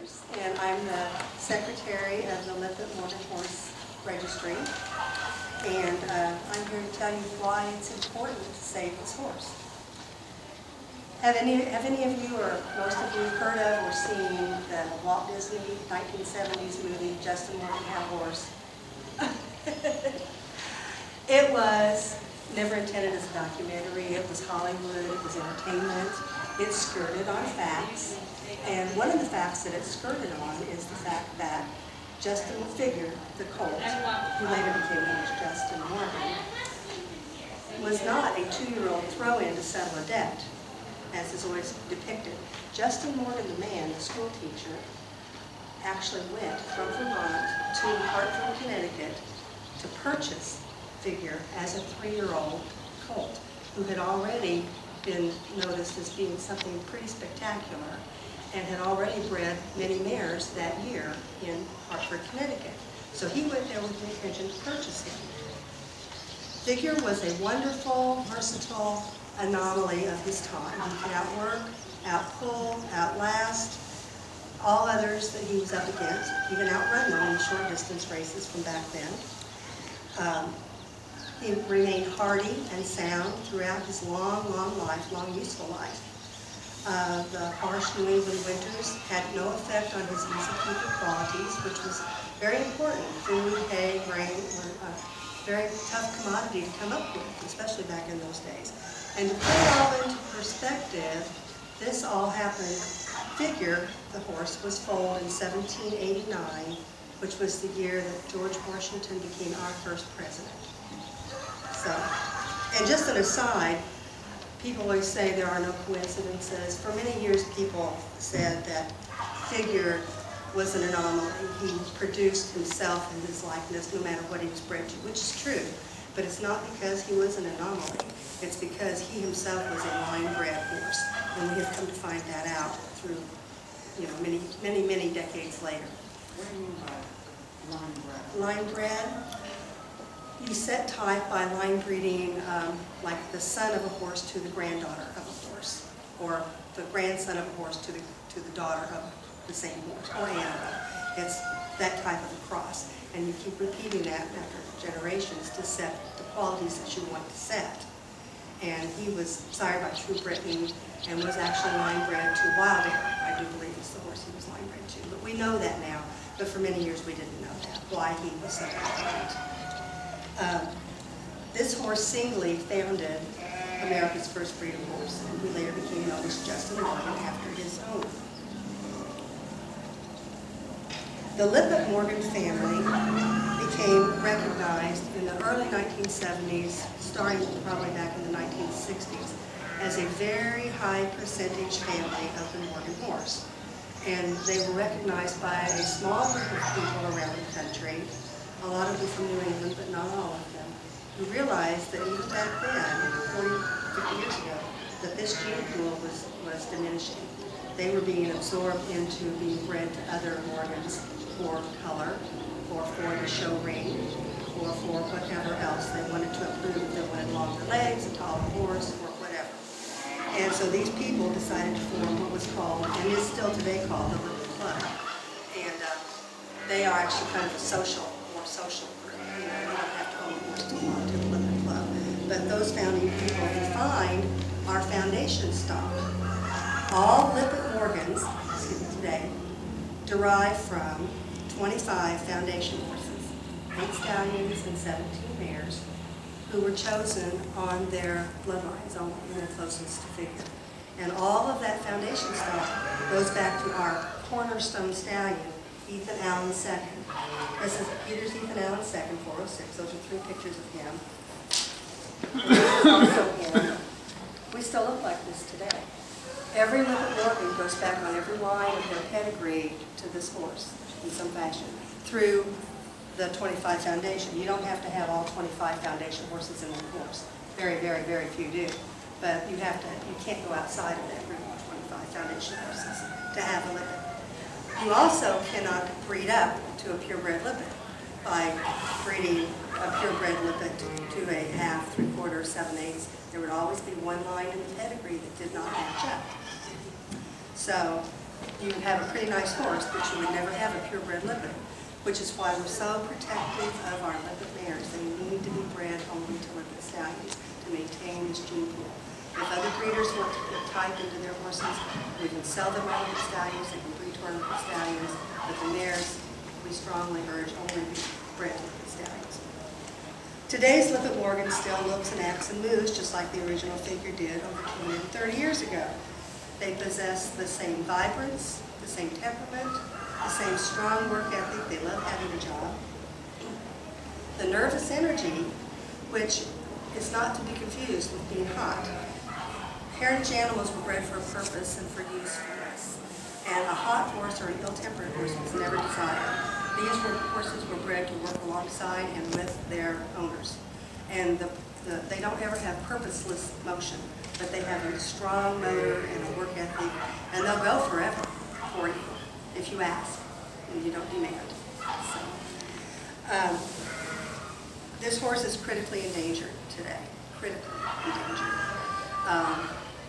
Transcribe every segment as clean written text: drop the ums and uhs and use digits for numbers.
Myers, and I'm the secretary of the Lippet Morgan Horse Registry. And I'm here to tell you why it's important to save this horse. Have any of you, or most of you, heard of or seen the Walt Disney 1970s movie, Justin Morgan Had a Horse? It was never intended as a documentary. It was Hollywood. It was entertainment. It skirted on facts. And one of the facts that it skirted on is the fact that Justin Figure, the colt, who later became known as Justin Morgan, was not a 2-year-old throw-in to settle a debt, as is always depicted. Justin Morgan, the man, the school teacher, actually went from Vermont to Hartford, Connecticut to purchase Figure as a 3-year-old colt who had already been noticed as being something pretty spectacular and had already bred many mares that year in Hartford, Connecticut. So he went there with the intention to purchase him. Figure was a wonderful, versatile anomaly of his time. He could outwork, outpull, outlast all others that he was up against, even outrun them in short distance races from back then. He remained hardy and sound throughout his long useful life. The harsh New England winters had no effect on his easy-keeping qualities, which was very important. Food, hay, grain were a very tough commodity to come up with, especially back in those days. And to put it all into perspective, this all happened. Figure, the horse, was foaled in 1789, which was the year that George Washington became our first president. So, and just an aside, people always say there are no coincidences. For many years, people said that Figure was an anomaly. He produced himself and his likeness no matter what he was bred to, which is true. But it's not because he was an anomaly. It's because he himself was a line-bred horse. And we have come to find that out through, many decades later. What do you mean by line-bred? Line-bred? You set type by line breeding, like the son of a horse to the granddaughter of a horse, or the grandson of a horse to the daughter of the same horse, or animal. It's that type of a cross. And you keep repeating that after generations to set the qualities that you want to set. And he was sired by True Britain and was actually line-bred to Wild Air. I do believe it's the horse he was line-bred to. But we know that now. But for many years we didn't know that, why he was so different. This horse singly founded America's first breed of horse, and who later became known as Justin Morgan after his own. The Lippet Morgan family became recognized in the early 1970s, starting probably back in the 1960s, as a very high percentage family of the Morgan horse. And they were recognized by a small group of people around the country, a lot of them from New England, but not all of them, who realized that even back then, 40, 50 years ago, that this gene pool was diminishing. They were being absorbed into being bred to other Morgans for color, or for the show ring, or for whatever else they wanted to improve. They wanted longer legs, a taller horse, or whatever. And so these people decided to form what was called, and is still today called, the Lippet Club. And they are actually kind of a more social group. You don't have to own a horse to belong to the Lippet Club. But those founding people defined our foundation stock. All Lippet Morgans, today, derive from 25 foundation horses, 8 stallions and 17 mares, who were chosen on their bloodlines, on their closest to Figure. And all of that foundation stock goes back to our cornerstone stallion, Ethan Allen II. This is Peter's Ethan Allen II, 406. Those are 3 pictures of him. Also him. We still look like this today. Every Lippet Morgan goes back on every line of their pedigree to this horse in some fashion through the 25 foundation. You don't have to have all 25 foundation horses in one horse. Very, very, very few do. But you can't go outside of that group of 25 foundation horses to have a Lippet. You also cannot breed up to a purebred Lippet by breeding a purebred Lippet to a half, 3/4, 7/8. There would always be one line in the pedigree that did not match up. So you have a pretty nice horse, but you would never have a purebred Lippet, which is why we're so protective of our Lippet mares. They need to be bred only to Lippet stallions to maintain this gene pool. If other breeders want to put type into their horses, we can sell them our Lippet stallions, they can breed to our Lippet stallions, but the mares, we strongly urge only be bred to Lippet stallions. Today's Lippet Morgan still looks and acts and moves just like the original figure did over 230 years ago. They possess the same vibrance, the same temperament, the same strong work ethic. They love having a job. The nervous energy, which is not to be confused with being hot. Heritage animals were bred for a purpose and for usefulness. And a hot horse or an ill-tempered horse was never desired. These horses were bred to work alongside and with their owners. And they don't ever have purposeless motion, but they have a strong motor and a work ethic, and they'll go forever for you if you ask and you don't demand. So, this horse is critically endangered today, critically endangered.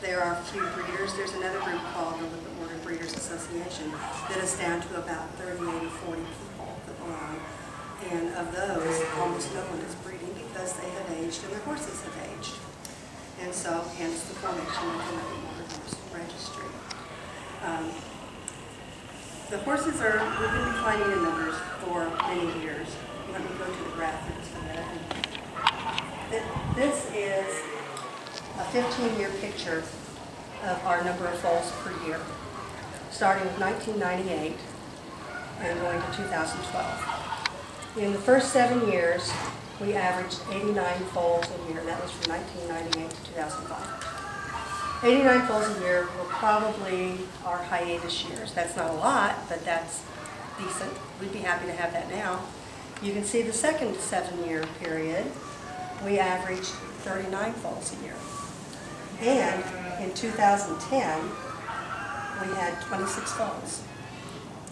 There are a few breeders. There's another group called the Lippet Morgan Breeders Association that is down to about 38 or 40 people that belong. And of those, almost no one is breeding because they have aged and their horses have aged. And so, hence the formation of the Lippet Morgan Horse Registry. The horses we've been declining in numbers for many years. Let me go to the graph in just a minute. This is a 15-year picture of our number of foals per year, starting with 1998 and going to 2012. In the first 7 years, we averaged 89 foals a year. That was from 1998 to 2005. 89 foals a year were probably our hiatus years. That's not a lot, but that's decent. We'd be happy to have that now. You can see the second 7-year period, we averaged 39 foals a year. And in 2010, we had 26 foals.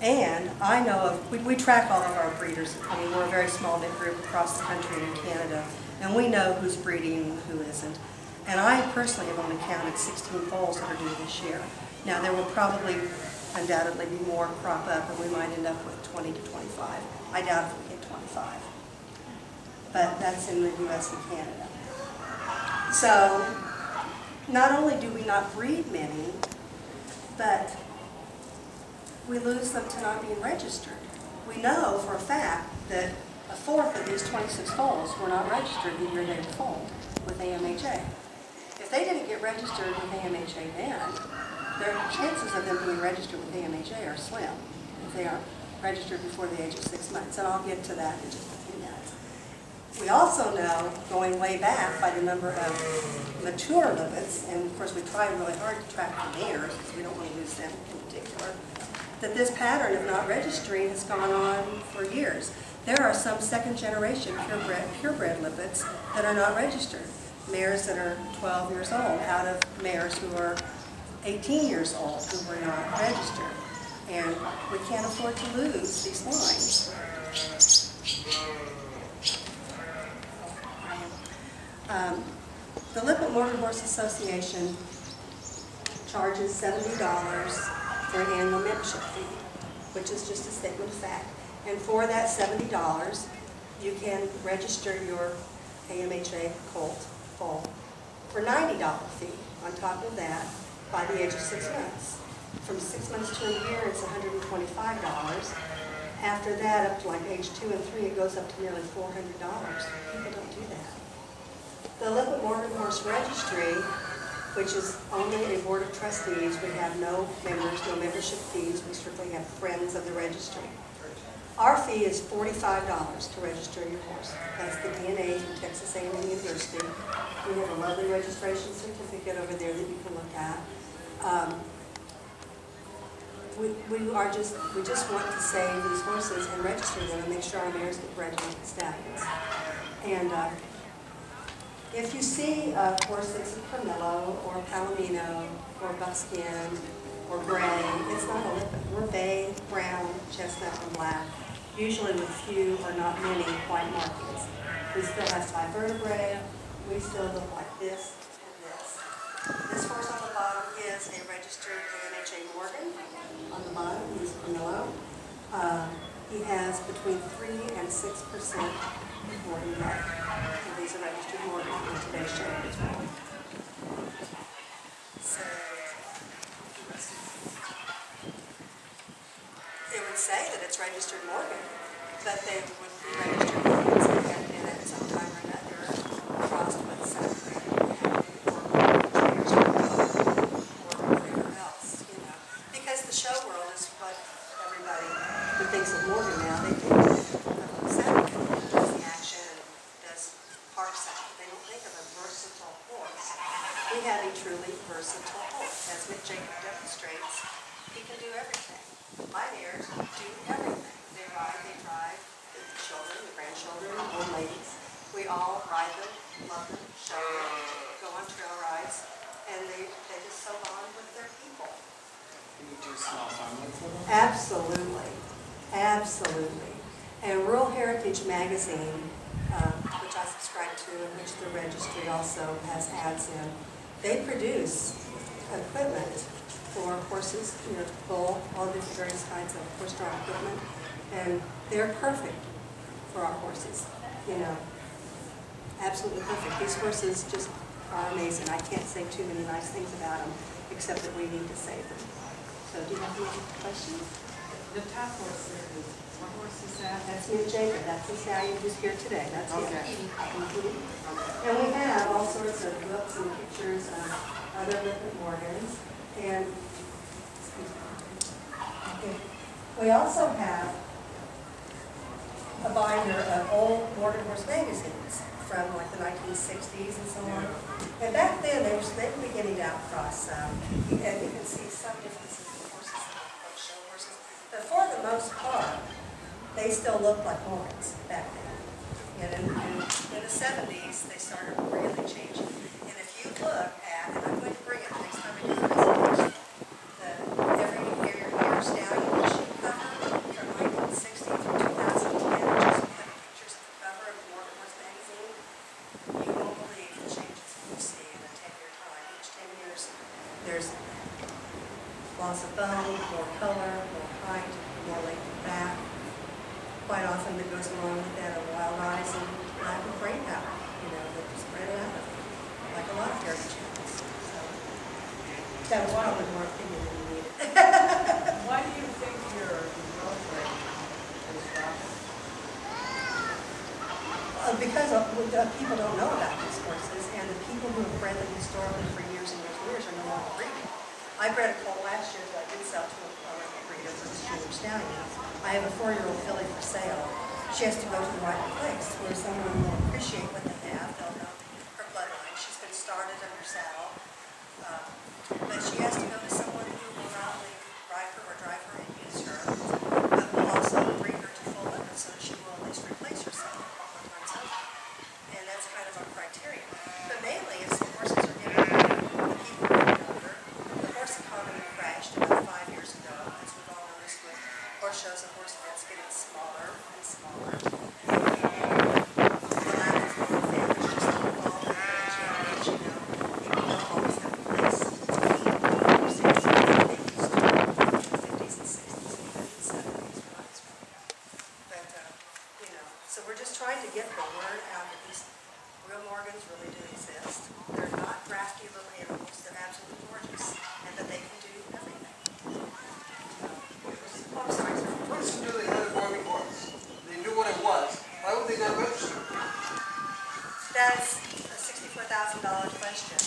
And I know of, we track all of our breeders. I mean, we're a very small knit group across the country and in Canada, and we know who's breeding and who isn't. And I personally have only counted 16 foals that are due this year. Now, there will probably, undoubtedly, be more crop up, and we might end up with 20 to 25. I doubt if we hit 25. But that's in the U.S. and Canada. So, not only do we not breed many, but we lose them to not being registered. We know for a fact that a fourth of these 26 foals were not registered the year they were foaled with AMHA. If they didn't get registered with AMHA then, their chances of them being registered with AMHA are slim if they aren't registered before the age of 6 months, and I'll get to that in just a few minutes. We also know, going way back by the number of mature Lippets, and of course we try really hard to track the mares because we don't want to lose them in particular, that this pattern of not registering has gone on for years. There are some second-generation purebred Lippets that are not registered. Mares that are 12 years old out of mares who are 18 years old who were not registered. And we can't afford to lose these lines. The Lippet Morgan Horse Association charges $70 for an annual membership fee, which is just a statement of fact. And for that $70, you can register your AMHA colt foal for $90 fee. On top of that, by the age of 6 months. From 6 months to a year, it's $125. After that, up to like age 2 and 3, it goes up to nearly $400. People don't do that. The Lippet Morgan Horse Registry, which is only a board of trustees, we have no members, no membership fees. We strictly have friends of the registry. Our fee is $45 to register your horse. That's the DNA from Texas A&M University. We have a lovely registration certificate over there that you can look at. We just want to save these horses and register them and make sure our mares get bred like the stallions. And if you see a horse that's a Carmelo or Palomino or buckskin or gray, it's not a Lippet. We're bay, brown, chestnut, and black, usually with few or not many white markings. We still have 5 vertebrae. We still look like this and this. This horse on the bottom is is a registered AMHA Morgan. On the bottom, he's Camillo. He has between 3 and 6% Morgan blood. So these are registered Morgan in today's show as well. So it would say that it's registered Morgan, but they would be registered Morgans that had been at some time or another crossed with Sacramento or whatever else, you know. Because the show world is what everybody who thinks of Morgan now, they think of Sacramento, does the action, does park sack. They don't think of a versatile horse. We have a truly versatile horse. As Mick Jacob demonstrates, he can do everything. My mares do everything. They ride, they drive, the children, the grandchildren, the old ladies. We all ride them, love them, show them, go on trail rides, and they just so bond with their people. Can you do small farming for them? Absolutely, absolutely. And Rural Heritage Magazine, which I subscribe to, and which the registry also has ads in, they produce equipment for horses, you know, to pull all the various kinds of horse-drawn equipment, and they're perfect for our horses, you know, absolutely perfect. These horses just are amazing. I can't say too many nice things about them, except that we need to save them. So do you have any questions? The top horse there is, what horse is that? That's Mick Jacob. That's the stallion who's here today. That's him. Okay. And we have all sorts of books and pictures of other Lippert Morgans. And we also have a binder of old Morgan horse magazines from like the 1960s and so on. And back then they were beginning to outcross some, and you can see some differences in horses and show horses. But for the most part, they still look like Morgans back then. And in the 70s, they started really changing. And if you look at, and I'm going to bring it next time I do the presentation, every year stallion issue cover from 1960 through 2010, just putting pictures of the cover of the Morgan Horse magazine, you won't believe the changes you see in a 10-year time. Each 10 years, there's loss of bone, more color, more height, more length of back. Quite often that goes along with that a wild eyes and lack of brain power, you know, that just spread it out, like a lot of heritage animals. So that was probably more opinion than you needed. Why do you think your growth rate is dropping? Because people don't know about these horses, and the people who have bred them historically for years and years and years are no longer breeding. I bred a colt last year that I did sell to a breeder for this junior stallion. I have a 4-year-old filly for sale. She has to go to the right place where someone will appreciate what they have. They'll know her bloodline. She's been started under saddle. But she has to go to someone who will not only ride her or drive her and use her, but will also bring her to full limit so that she will at least replace herself a couple of times over. And that's kind of our criteria. But mainly it's the horses are getting older, the people are getting older. The horse economy crashed about 5 years ago, as we've all noticed with horse shows and horse events getting smaller and smaller. The lack of farm families just evolved in the age, you know. People don't always have a place to keep horses like they used to in the 50s and 60s and even 70s when I was growing up. But, you know, so we're just trying to get the word out that these real Morgans really do exist. They're not drafty little animals. They're absolutely gorgeous, and that they can do everything. Oh, I'm sorry, sir. What does it do they had a Morgan horse? They knew what it was. Why would they not register? That's a $64,000 question.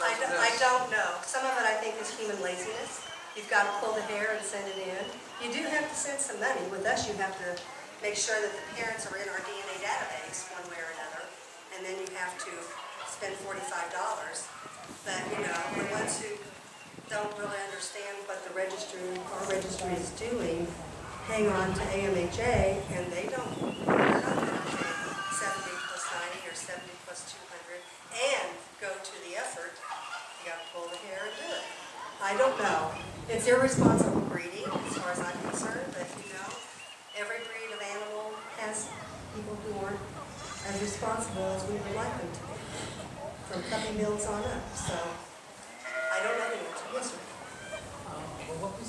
I don't know. Some of it I think is human laziness. You've got to pull the hair and send it in. You do have to send some money. With us, you have to make sure that the parents are in our DNA database one way or another, and then you have to spend $45. But, you know, the ones who don't really understand what the registry, our registry is doing, hang on to AMHA, and they're not going to pay 70 plus 90 or 70 plus 200 and go to the effort. You got to pull the hair and do it. I don't know. It's irresponsible breeding as far as I'm concerned, but you know, every breed of animal has people who aren't as responsible as we would like them to be, from puppy mills on up. So I don't know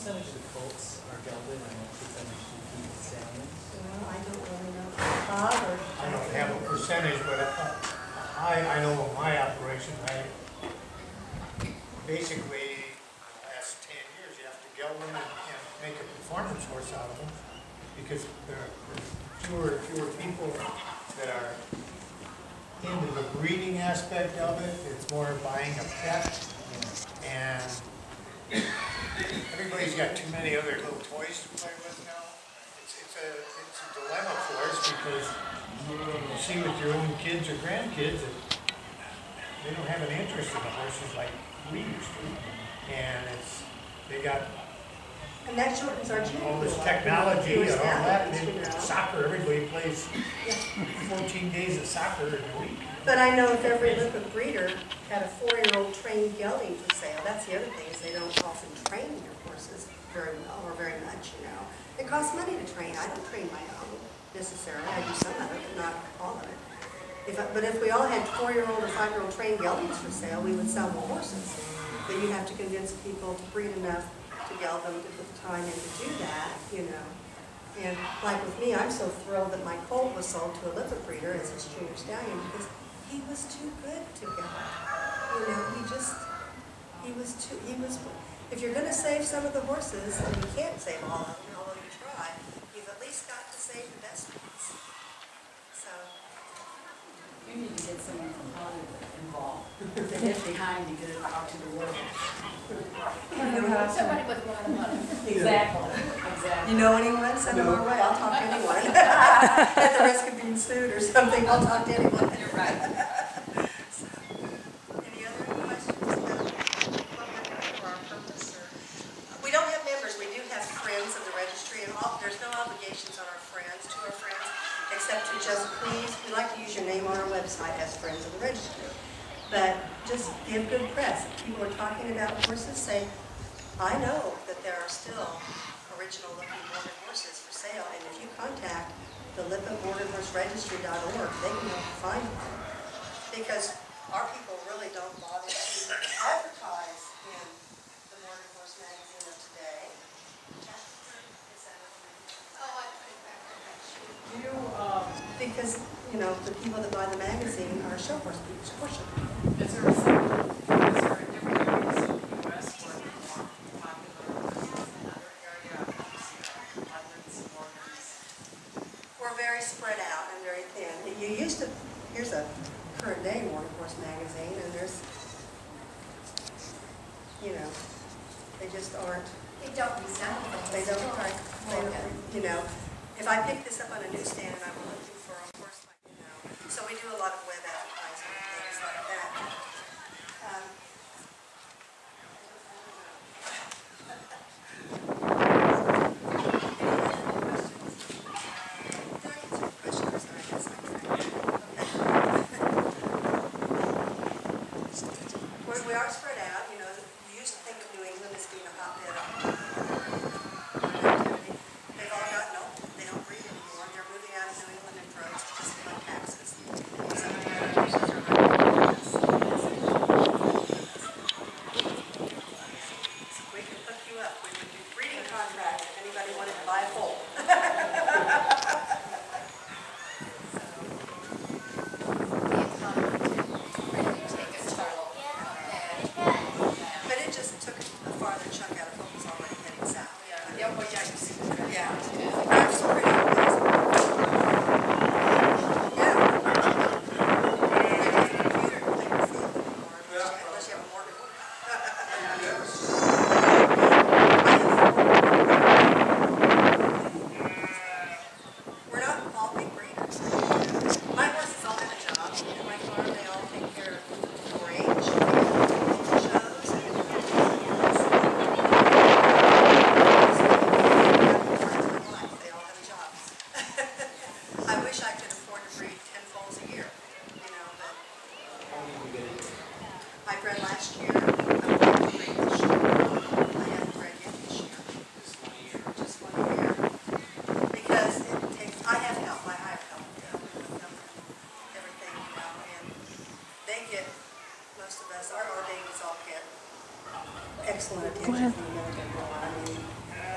percentage of the colts are gelded and what percentage do you keep stallions? Well, I don't really know. Bob or? I don't have a percentage, but I know in my operation, basically, the last 10 years, you have to geld them and make a performance horse out of them, because there are fewer and fewer people that are into the breeding aspect of it. It's more buying a pet, and everybody's got too many other little toys to play with now. It's a dilemma for us, because you see with your own kids or grandkids that they don't have an interest in the horses like we used to, and they got And that shortens our gene all this pool. technology and all that, Stallions, you and know. soccer, everybody plays 14 days of soccer in a week. But I know if every liquid breeder had a 4-year-old trained gelding for sale, that's the other thing, is they don't often train their horses very well or very much, you know. It costs money to train. I don't train my own necessarily. I do some of it, but not all of it. But if we all had 4-year-old or 5-year-old trained geldings for sale, we would sell more horses. But you have to convince people to breed enough to geld them, to put the time in to do that, you know. And like with me, I'm so thrilled that my colt was sold to a liquid breeder as his junior stallion, because he was too good to geld. You know, if you're going to save some of the horses, and you can't save all of them, although you try, you've at least got to save the best ones. So, You need to get someone from Hollywood involved, to get behind to get it out to the world. Somebody with a lot of money. Exactly. you know anyone? Send them our way. I'll talk to anyone. At the risk of being sued or something, I'll talk to anyone. You're right. So, any other questions about what we're doing for our purpose? We don't have members. We do have friends of the registry, and there's no obligations on our friends, except to just please, we like to use your name on our website as Friends of the Registry. But just give good press. If people are talking about horses, say, I know that there are still original looking border horses for sale, and if you contact the lippettborderhorseregistry.org, they can help you find one. Because our people really don't bother to advertise in the Border Horse magazine of today. Oh, I put it back on that sheet. Do you, Because, you know, the people that buy the magazine are show horse people, horse show people. is there a different areas in the U.S. where they're more popular versus another area? London's, Morgan's. We're very spread out and very thin. You used to, here's a current day Border Horse magazine, and there's, you know, they just aren't. They don't resemble them. They don't, you know, if I pick this up on a newsstand and I'm looking for a horse, like, you know, so we do a lot of web advertising and things like that. We are spread out, you know, you used to think of New England as being a hotbed of activity. They've all gotten old, they don't breed anymore, they're moving out of New England in droves to just like Texas. Some of the other horses are running. We can hook you up, we can do breeding contract if anybody wanted to buy a foal. But it just took a farther chunk out of what was already heading south. Yeah, well, yeah, you see the Yeah. That's pretty amazing. Yeah. They can computer to take your food anymore unless you have a mortgage. We're not all big breeders. My horses all have a job. At my farm, they all take care of 4-H, shows, and they all have jobs. I wish I could afford to breed 10 foals a year, you know, but I bred last year, I'm going to breed this year. I haven't bred yet this year. Just 1 year. Because it takes, I have help, I hire help, with them and everything, you know, and they get, most of us, our babies all get excellent attention from the minute they're born. I mean,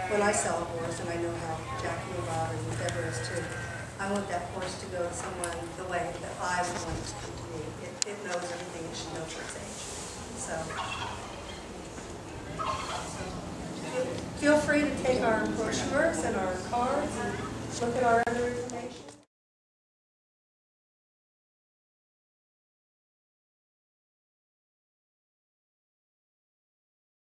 when I sell a horse, and I know how Jackie and Bob and Deborah is too, I want that horse to go to someone the way that I would want it to come to me. It knows everything it should know for its age. So, feel free to take our brochures and our cards and look at our other information.